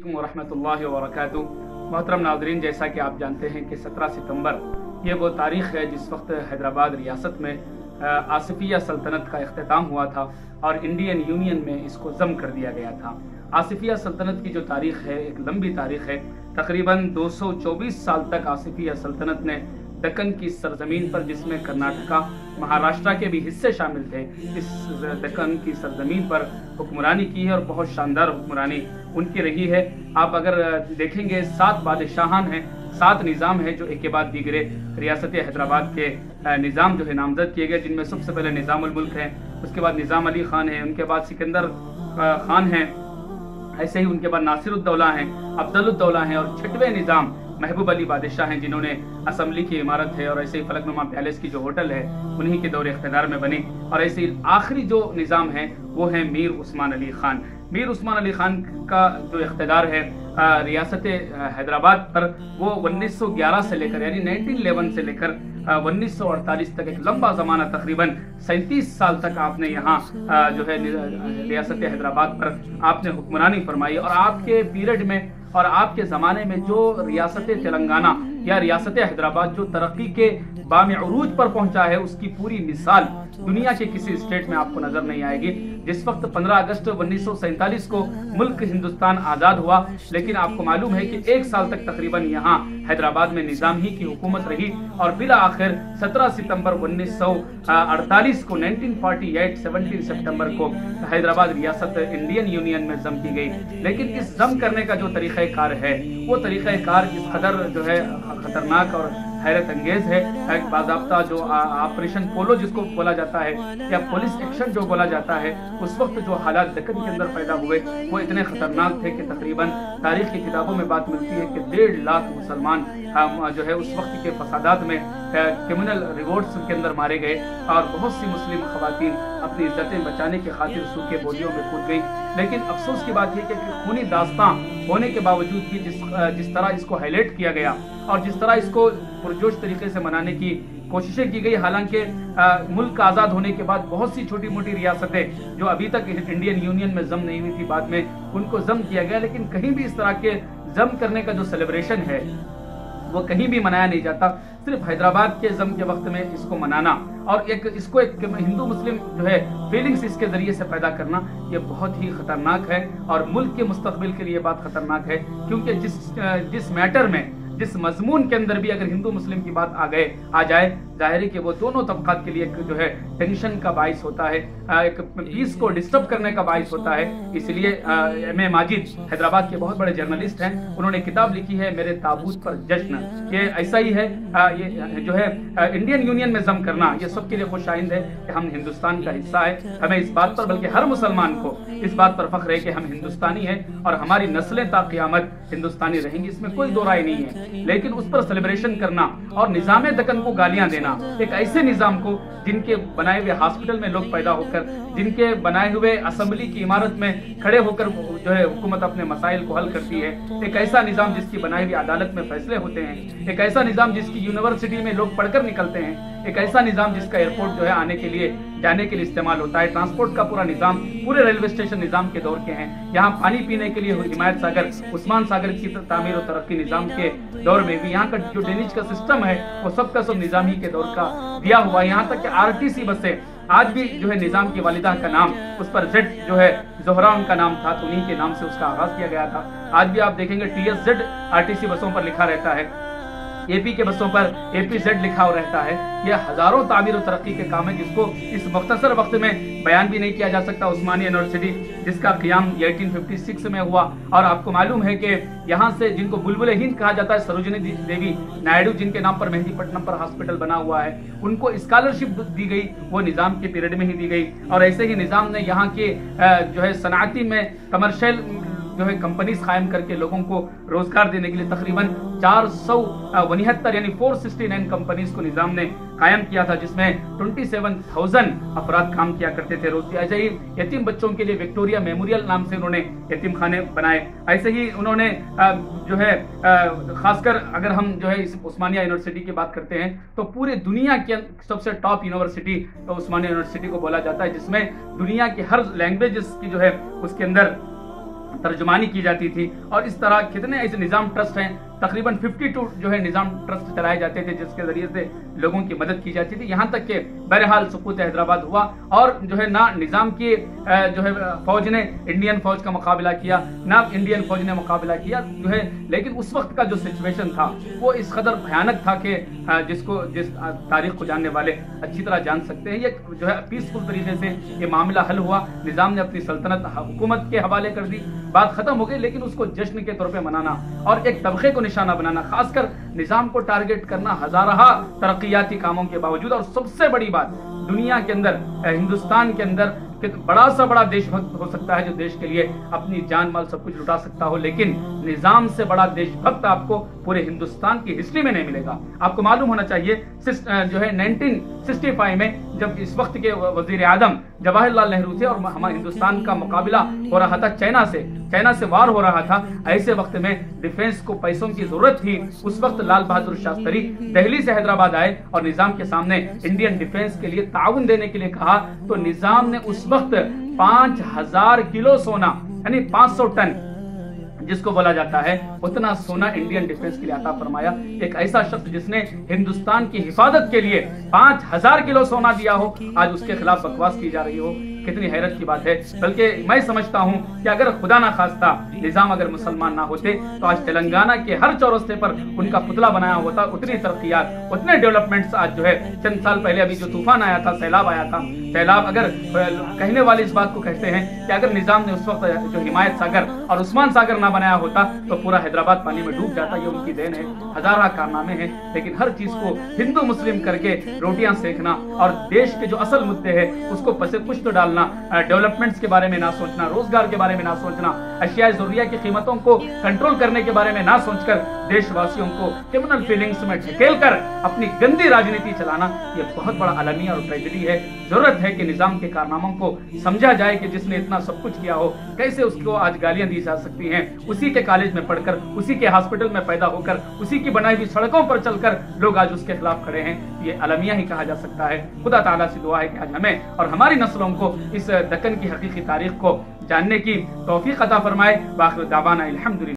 वरहमतुल्लाहि वबरकातुहू। मोहतरम नाज़रीन, जैसा कि आप जानते हैं कि 17 सितंबर ये वो तारीख़ है जिस वक्त हैदराबाद रियासत में आसिफिया सल्तनत का इख्तिताम हुआ था और इंडियन यूनियन में इसको ज़म कर दिया गया था। आसिफिया सल्तनत की जो तारीख़ है एक लंबी तारीख़ है। तकरीबन 224 साल तक आसिफिया सल्तनत ने दक्कन की सरजमीन पर, जिसमें कर्नाटका महाराष्ट्र के भी हिस्से शामिल थे, इस दक्कन की सरजमीन पर हुक्मरानी की है और बहुत शानदार हुक्मरानी उनकी रही है। आप अगर देखेंगे 7 बादशाहान हैं, 7 निज़ाम हैं जो एक के बाद दीगरे रियासत हैदराबाद के निज़ाम जो है नामजद किए गए, जिनमें सबसे पहले निज़ामुल मुल्क हैं, उसके बाद निज़ाम अली ख़ान है, उनके बाद सिकंदर ख़ान हैं, ऐसे ही उनके बाद नासिरुद्दौला हैं, अफजलुद्दौला हैं और 6वें निज़ाम महबूब अली बादशाह हैं, जिन्होंने असम्बली की इमारत है और ऐसे ही फलकनुमा पैलेस की जो होटल है उन्हीं के दौर इख्तिदार में बनी। और ऐसे ही आखिरी जो निज़ाम है वो है मीर उस्मान अली ख़ान। मीर उस्मान अली ख़ान का जो इख्तिदार है रियासत हैदराबाद पर, वो 1911 से लेकर यानी 1911 से लेकर 1948 तक एक लंबा ज़माना, तकरीबन 37 साल तक आपने यहाँ जो है रियासत हैदराबाद पर आपने हुक्मरानी फरमाई। और आपके पीरियड में और आपके ज़माने में जो रियासत तेलंगाना या रियासत हैदराबाद जो तरक्की के बामे उरूज पर पहुंचा है, उसकी पूरी मिसाल दुनिया के किसी स्टेट में आपको नजर नहीं आएगी। जिस वक्त 15 अगस्त 1947 को मुल्क हिंदुस्तान आज़ाद हुआ, लेकिन आपको मालूम है कि 1 साल तक तकरीबन यहाँ हैदराबाद में निज़ाम ही की हुकूमत रही और बिला आखिर 17 सितंबर 1948 को 1948 17 सितंबर को हैदराबाद रियासत इंडियन यूनियन में जम की गई। लेकिन इस जम करने का जो तरीक़ाकार है वो तरीक़ाकार इस कदर जो है खतरनाक और हैरत अंगेज है। एक बाज़ाब्ता जो ऑपरेशन पोलो जिसको बोला जाता है या पुलिस एक्शन जो बोला जाता है, उस वक्त जो हालात दक्कन के अंदर पैदा हुए वो इतने ख़तरनाक थे कि तकरीबन तारीख़ की किताबों में बात मिलती है कि 1.5 लाख मुसलमान जो है उस वक्त के फसादात में क्रिमिनल रिवॉर्ड्स के अंदर मारे गए और बहुत सी मुस्लिम ख़वातीन अपनी इज्जतें बचाने की खातिर सूखे बोलियों में कूद गई। लेकिन अफसोस की बात यह कि खूनी दास्तां होने के बावजूद भी जिस तरह इसको हाईलाइट किया गया और जिस तरह इसको पुरजोश तरीके से मनाने की कोशिशें की गई, हालांकि मुल्क आज़ाद होने के बाद बहुत सी छोटी मोटी रियासतें जो अभी तक इंडियन यूनियन में जम नहीं हुई थी, बाद में उनको जम किया गया, लेकिन कहीं भी इस तरह के जम करने का जो सेलिब्रेशन है वो कहीं भी मनाया नहीं जाता। सिर्फ हैदराबाद के जम के वक्त में इसको मनाना और इसको एक हिंदू मुस्लिम जो है फीलिंग्स इसके जरिए से पैदा करना, ये बहुत ही खतरनाक है और मुल्क के मुस्तकबिल के लिए बात खतरनाक है। क्योंकि जिस मैटर में, जिस मजमून के अंदर भी अगर हिंदू मुस्लिम की बात आ जाए, जाहिर है कि वो दोनों तबकात के लिए एक जो है टेंशन का बाइस होता है, एक पीस को डिस्टर्ब करने का बाइस होता है। इसलिए M.A. माजिद हैदराबाद के बहुत बड़े जर्नलिस्ट हैं, उन्होंने किताब लिखी है मेरे ताबूत पर जश्न। ये ऐसा ही है, ये जो है इंडियन यूनियन में जम करना ये सबके लिए खुशाइंद है कि हम हिंदुस्तान का हिस्सा है। हमें इस बात पर, बल्कि हर मुसलमान को इस बात पर फख्र है कि हम हिंदुस्तानी हैं और हमारी नस्लें ता क़यामत हिंदुस्तानी रहेंगी, इसमें कोई दो राय नहीं है। लेकिन उस पर सेलिब्रेशन करना और निज़ाम दक्कन को गालियां देना, एक ऐसे निज़ाम को जिनके बनाए हुए हॉस्पिटल में लोग पैदा होकर, जिनके बनाए हुए असेंबली की इमारत में खड़े होकर जो है हुकूमत अपने मसाइल को हल करती है, एक ऐसा निज़ाम जिसकी बनाई हुई अदालत में फैसले होते हैं, एक ऐसा निज़ाम जिसकी यूनिवर्सिटी में लोग पढ़कर निकलते हैं, एक ऐसा निज़ाम जिसका एयरपोर्ट जो है आने के लिए जाने के लिए इस्तेमाल होता है, ट्रांसपोर्ट का पूरा निज़ाम, पूरे रेलवे स्टेशन निज़ाम के दौर के हैं। यहाँ पानी पीने के लिए हिमायत सागर, उस्मान सागर की तामीर और तरक्की निज़ाम के दौर में भी यहाँ का जो ड्रेनेज का सिस्टम है वो सबका सब निज़ामी के दौर का दिया हुआ है। यहाँ तक कि RTC बसें आज भी जो है निज़ाम की वालिदा का नाम, उस पर जेड जो है जोहरा उनका नाम था, तो उन्हीं के नाम से उसका आगाज किया गया था। आज भी आप देखेंगे TSZ RTC बसों पर लिखा रहता है, AP के बसों पर APZ लिखा हुआ रहता है। यह हजारों तामीर और तरक्की के काम है जिसको इस मुख्तसर वक्त में बयान भी नहीं किया जा सकता। उस्मानिया यूनिवर्सिटी जिसका क़याम 1856 में हुआ और आपको मालूम है कि यहाँ से जिनको बुलबुल हिंद कहा जाता है, सरोजिनी देवी नायडू जिनके नाम पर मेहदीपट्टनम पर हॉस्पिटल बना हुआ है, उनको स्कॉलरशिप दी गई, वो निज़ाम के पीरियड में ही दी गई। और ऐसे ही निज़ाम ने यहाँ के जो है सनाती में कमर्शियल जो है कंपनीज कायम करके लोगों को रोजगार देने के लिए तकरीबन 469 यानी 469 कंपनीज को निज़ाम ने कायम किया था, जिसमें 27,000 अफराद काम किया करते थे रोज। ऐसे ही यतीम बच्चों के लिए विक्टोरिया मेमोरियल नाम से उन्होंने यतीम खाने बनाए। ऐसे ही उन्होंने जो है खासकर अगर हम जो है इस उस्मानिया यूनिवर्सिटी की बात करते हैं तो पूरे दुनिया की सबसे टॉप यूनिवर्सिटी उस्मानिया यूनिवर्सिटी को बोला जाता है, जिसमें दुनिया की हर लैंग्वेजेस की जो है उसके अंदर ترجمانی کی جاتی تھی، اور اس طرح کتنے ایسے نظام ٹرسٹ ہیں، تقریباً 52 جو ہے نظام ٹرسٹ چلائے جاتے تھے جس کے ذریعے سے لوگوں کی مدد کی جاتی تھی، یہاں تک کہ بہرحال سقوط حیدرآباد ہوا اور جو ہے نہ نظام کی جو ہے فوج نے انڈین فوج کا مقابلہ کیا، نہ انڈین فوج نے مقابلہ کیا جو ہے، لیکن اس وقت کا جو سچویشن تھا وہ اس قدر بھیانک تھا کہ جس تاریخ کو جاننے والے اچھی طرح جان سکتے ہیں، یہ جو ہے پیسفل طریقے سے یہ معاملہ حل ہوا، نظام نے اپنی سلطنت حکومت کے حوالے کر دی، بات ختم ہو گئی، لیکن اس کو جشن کے طور پہ منانا اور ایک طبقے کو نشانہ بنانا، خاص کر نظام کو ٹارگٹ کرنا ہزارہ ترقیاتی کاموں کے باوجود، اور سب سے بڑی بات دنیا کے اندر ہندوستان کے اندر بڑا سا بڑا دیش بھکت ہو سکتا ہے جو دیش کے لیے اپنی جان مال سب کچھ لٹا سکتا ہو، لیکن نظام سے بڑا دیش بھکت آپ کو پورے ہندوستان کی ہسٹری میں نہیں ملے گا۔ آپ کو معلوم ہونا چاہیے جو ہے 1965 میں جب اس وقت کے وزیر اعظم جواہر لال نہرو تھے اور ہمارے ہندوستان کا مقابلہ ہو رہا تھا چائنا سے وار ہو رہا تھا، ایسے وقت میں ڈیفنس کو پیسوں کی ضرورت تھی، اس وقت لال بہادر شاستری دہلی سے حیدرآباد آئے اور نظام کے سامنے انڈین ڈیفنس کے لیے تعاون دینے کے لیے کہا، تو نظام نے اس وقت 5000 کلو سونا یعنی 500 ٹن جس کو بولا جاتا ہے اتنا سونا انڈین ڈیفنس کے لیے عطا فرمایا۔ ایک ایسا شخص جس نے ہندوستان کی حفاظت کے لیے 5000 کلو سونا دیا ہو، آج اس کے خلاف بکواس کی جا رہی ہو، کتنی حیرت کی بات ہے۔ بلکہ میں سمجھتا ہوں کہ اگر خدا نہ خواستہ نظام اگر مسلمان نہ ہوتے تو آج تلنگانہ کے ہر چورستے پر ان کا پتلا بنایا ہوتا، اتنی ترقیات اتنے ڈیولپمنٹس آج جو ہے چند سال پہلے ابھی جو طوفان آیا تھا، سیلاب آیا تھا، سیلاب اگر کہنے والے اس بات کو کہتے ہیں کہ اگر نظام نے اس وقت جو حمایت ساگر اور عثمان ساگر نہ بنایا ہوتا تو پورا حیدرآباد پانی میں ڈوب جاتا، یہ ان کی دین ہے، ہزارہ کارنامے ہیں، لیکن ہر چیز کو ہندو مسلم کر کے روٹیاں سیکھنا اور دیش کے جو اصل مدعے ہیں اس کو پس پشت ڈالنا، ڈیولپمنٹس کے بارے میں نہ سوچنا، روزگار کے بارے میں نہ سوچنا، اشیاء ضروریہ کی قیمتوں کو کنٹرول کرنے کے بارے میں نہ سوچ کر دیش واسیوں کو کرمنل فیلنگز میں ڈھکیل کر اپنی گندی راجنیتی چلانا، یہ بہت بڑا المیہ اور ٹریجڈی ہے۔ ضرورت ہے کہ نظام کے کارناموں کو سمجھا جائے کہ جس نے اتنا سب کچھ کیا ہو کیسے اس کو آج گالیاں دی جا سکتی ہیں، اسی کے کالج میں پڑھ کر، اسی کے ہاسپٹل میں پیدا ہو کر، اسی کی بنائی ہوئی سڑکوں پر چل کر لوگ آج اس کے خلاف کھڑے ہیں، یہ المیہ ہی کہا جا سکتا ہے۔ خدا تعالیٰ سے دعا ہے کہ آج ہمیں اور ہماری نسلوں کو اس دکن کی حقیقی تاریخ کو جاننے کی توفیق عطا فرمائے۔ وآخر دعوانا الحمدللہ۔